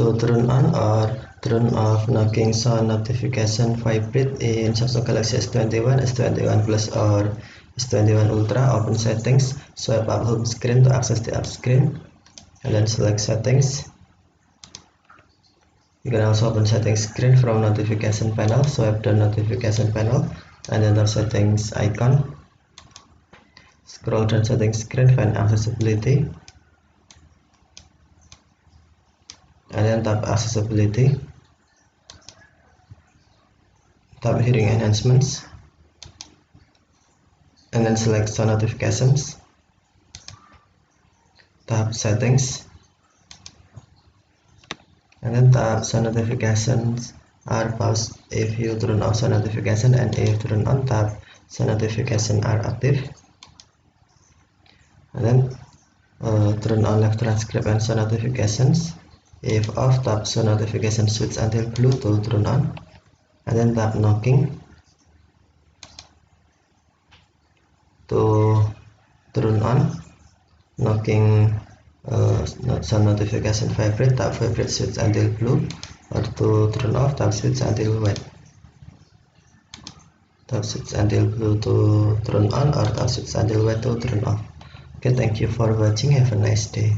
to turn on or turn off knocking sound notification vibrate in Samsung Galaxy S21, S21 Plus or S21 Ultra. Open settings, swipe up home screen to access the app screen, and then select settings. You can also open settings screen from notification panel, swipe down notification panel and enter settings icon. Scroll down settings screen, find accessibility and then tap accessibility. Tap hearing enhancements and then select sound notifications. Tap settings and then tap sound notifications are paused if you turn off sound notification, and if turn on, tap sound notification are active. And then turn on live transcript and sound notifications. If off, tap sound notification switch until blue to turn on, and then tap knocking to turn on. Knocking sound notification vibrate, tap vibrate switch until blue, or to turn off, tap switch until white. Tap switch until blue to turn on, or tap switch until white to turn off. Okay, thank you for watching. Have a nice day.